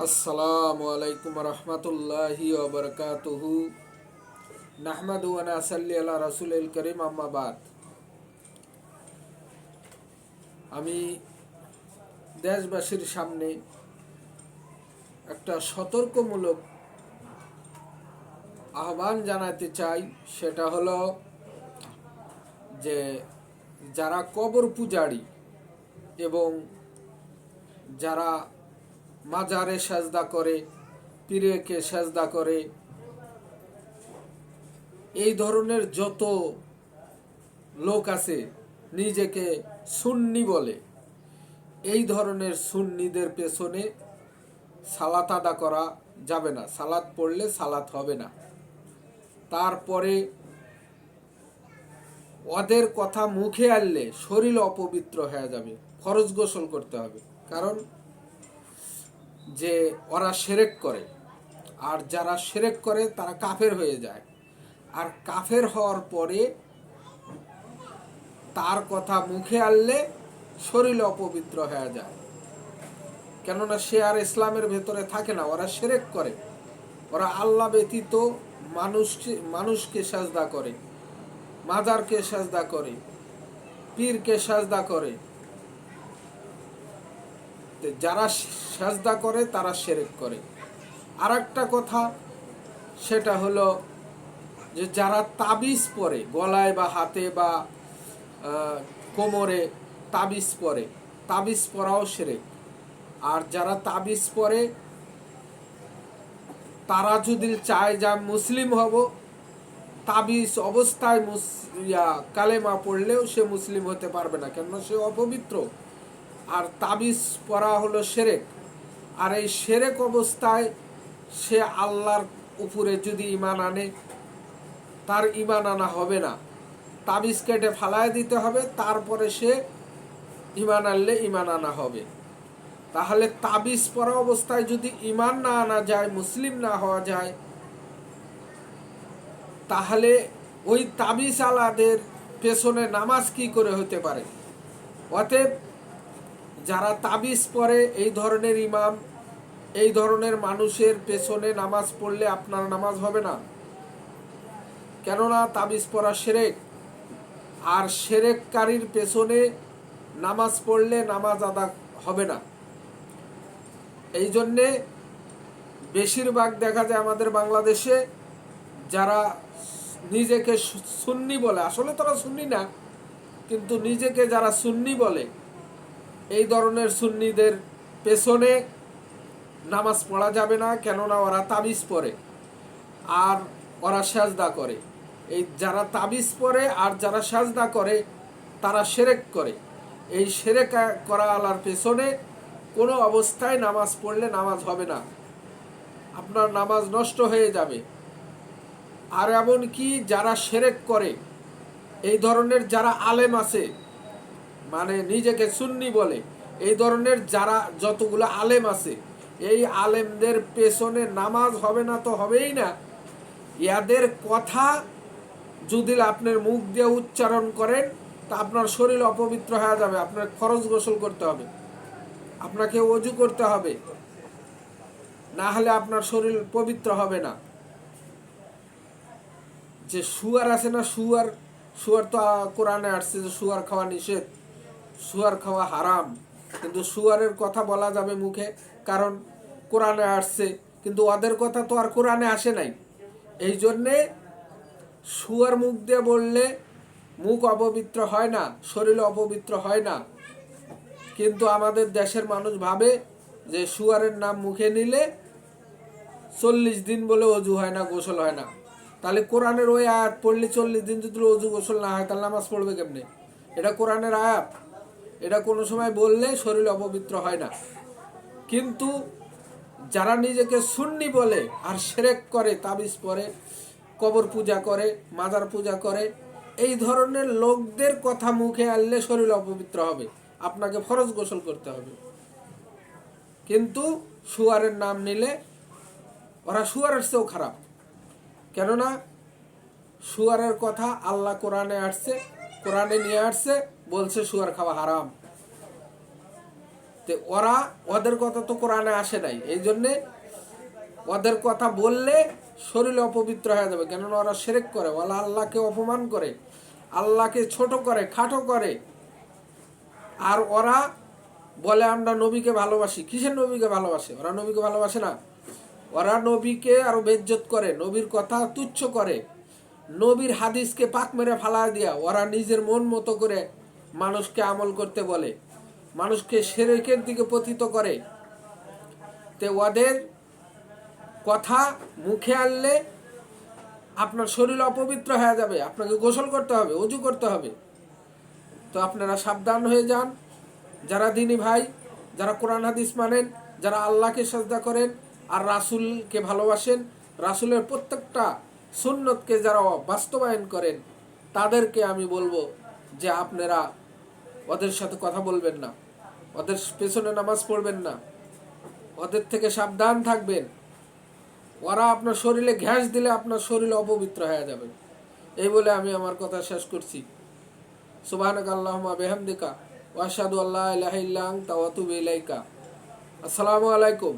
আসসালামু আলাইকুম রহমতুল্লাহি ওয়া বারাকাতুহু। নাহমাদু ওয়া নাসাল্লি আলা রাসূলিল কারীম, আম্মা বাদ। আমি দেশবাসীর সামনে একটা সতর্কমূলক আহ্বান জানাতে চাই। সেটা হলো যে যারা কবর পূজারী এবং যারা মাজারে সাজদা করে, পীরকে সাজদা করে, এই ধরনের যত লোক আছে নিজেকে সুন্নি বলে, এই ধরনের সুন্নিদের পেছনে সালাত আদা করা যাবে না। সালাত পড়লে সালাত হবে না। তারপরে ওদের কথা মুখে আনলে শরীর অপবিত্র হয়ে যাবে, ফরজ গোসল করতে হবে। কারণ যে ওরা শিরক করে, আর যারা শিরক করে তারা কাফের হয়ে যায়। আর কাফের হওয়ার পরে তার কথা মুখে আনলে শরীর অপবিত্র হয়ে যায়। কেননা সে আর ইসলামের ভেতরে থাকে না, ওরা শিরক করে। ওরা আল্লাহ ব্যতীত মানুষকে সাজদা করে, মাজারকে সাজদা করে, পীরকে সাজদা করে। যারা সাজদা করে তারা শিরক করে। আর একটা কথা, সেটা হলো যে যারা তাবিজ পরে, গলায় বা হাতে বা কোমরে তাবিজ পরে, তাবিজ পরাও শিরক। আর যারা তাবিজ পরে তারা যদি চায় যে মুসলিম হব, তাবিজ অবস্থায় কালেমা পড়লেও সে মুসলিম হতে পারবে না, কেননা সে অপবিত্র। আর তাবিজ পরা হলো শিরক। আর এই শিরক অবস্থায় সে আল্লাহর উপরে যদি ঈমান আনে, তার ঈমান আনা হবে না। তাবিজ কেটে ফালায় দিতে হবে, তারপরে সে ঈমান আনলে ঈমান আনা হবে। তাহলে তাবিজ পরা অবস্থায় যদি ঈমান না আনা যায়, মুসলিম না হওয়া যায়, তাহলে ওই তাবিজ আলাদের পেছনে নামাজ কি করে হতে পারে? অতএব যারা তাবিজ পরে, এই ধরনের ইমাম, এই ধরনের মানুষের পেছনে নামাজ পড়লে আপনার নামাজ হবে না। কেননা তাবিজ পরা শিরক। আর শিরককারীর পেছনে নামাজ পড়লে নামাজ আদা হবে না। এই জন্যে বেশিরভাগ দেখা যায় আমাদের বাংলাদেশে যারা নিজেকে সুন্নি বলে, আসলে তারা সুন্নি না, কিন্তু নিজেকে যারা সুন্নি বলে, এই ধরনের সুন্নিদের পেছনে নামাজ পড়া যাবে না। কেননা ওরা তাবিজ পরে আর ওরা সাজদা করে। এই যারা তাবিজ পরে আর যারা সাজদা করে তারা শিরক করে। এই শিরক করা আলার পেছনে কোনো অবস্থায় নামাজ পড়লে নামাজ হবে না, আপনার নামাজ নষ্ট হয়ে যাবে। আর এমনকি যারা শিরক করে, এই ধরনের যারা আলেম আছে, মানে নিজেকে সুন্নি বলে, এই ধরনের যারা যতগুলো আলেম আছে, এই আলেমদের পেছনে নামাজ হবে না তো হবেই না। ইয়াদের কথা যদি আপনার মুখ দিয়ে উচ্চারণ করেন, তা আপনার শরীর অপবিত্র হয়ে যাবে। আপনার ফরজ গোসল করতে হবে, আপনাকে ওযু করতে হবে, না হলে আপনার শরীর পবিত্র হবে না। যে শুয়ার আছে না, শুয়ার তো কোরআনে আসছে যে শুয়ার খাওয়া নিষেধ, শুয়ার খাওয়া হারাম। কিন্তু শুয়ারের কথা বলা যাবে মুখে, কারণ কোরআনে আসছে। কিন্তু ওদের কথা তো আর কোরআনে আসে নাই। এই জন্যে শুয়ার মুখ দিয়ে বললে মুখ অপবিত্র হয় না, শরীর অপবিত্র হয় না। কিন্তু আমাদের দেশের মানুষ ভাবে যে শুয়ারের নাম মুখে নিলে 40 দিন বলে অজু হয় না, গোসল হয় না। তাহলে কোরআনের ওই আয়াত পড়লে 40 দিন যদি অজু গোসল না হয়, তাহলে নামাজ পড়বে কেমনে? এটা কোরআনের আয়াত। এটা কোনো সময় বললে শরীর অপবিত্র হয় না। কিন্তু যারা নিজেকে সুন্নি বলে আর শিরক করে, তাবিজ পরে, কবর পূজা করে, মাজার পূজা করে, এই ধরনের লোকদের কথা মুখে আনলে শরীর অপবিত্র হবে, আপনাকে ফরজ গোসল করতে হবে। কিন্তু শুয়ারের নাম নিলে ওরা শুয়ারের চেয়েও খারাপ। কেননা শুয়ারের কথা আল্লাহ কোরআনে আসছে, কোরআনে নিয়ে আসছে, বলছে শুয়ার খাওয়া হারাম। তো ওদের কথা তো কোরআনে আসে নাই, এই জন্যে ওদের কথা বললে শরীর অপবিত্র হয়ে যাবে। কেননা ওরা শিরক করে, ওরা আল্লাহকে অপমান করে, আল্লাহকে ছোট করে, খাটো করে। আর ওরা বলে আমরা নবীকে ভালোবাসি। কিসের নবীকে ভালোবাসে? ওরা নবীকে ভালোবাসে না, ওরা নবীকে আরো বেজ্জত করে, নবীর কথা তুচ্ছ করে, নবীর হাদিসকে পাক মেরে ফালা দিয়া ওরা নিজের মন মতো করে মানুষকে আমল করতে বলে, মানুষকে শিরকের দিকে পতিত করে। তে ওদের কথা মুখে আনলে আপনার শরীর অপবিত্র হয়ে যাবে, আপনাকে গোসল করতে হবে, ওযু করতে হবে। তো আপনারা সাবধান হয়ে যান, যারা দিনী ভাই, যারা কোরআন হাদিস মানেন, যারা আল্লাহকে সাজদা করেন আর রাসূলকে ভালোবাসেন, রাসূলের প্রত্যেকটা সুন্নতকে যারা বাস্তবায়ন করেন, তাদেরকে আমি বলবো যে আপনারা ওদের সাথে কথা বলবেন না, ওদের পেছনে নামাজ পড়বেন না, ওদের থেকে সাবধান থাকবেন। ওরা আপনার শরীরে ঘ্যাস দিলে আপনার শরীর অপবিত্র হয়ে যাবে। এই বলে আমি আমার কথা শেষ করছি। সুবহানাকা আল্লাহুম্মা বিহামদিকা ওয়া আশহাদু আল্লা ইলাহা ইল্লা আনতা ওয়া আতুবু ইলাইকা। আসসালামু আলাইকুম।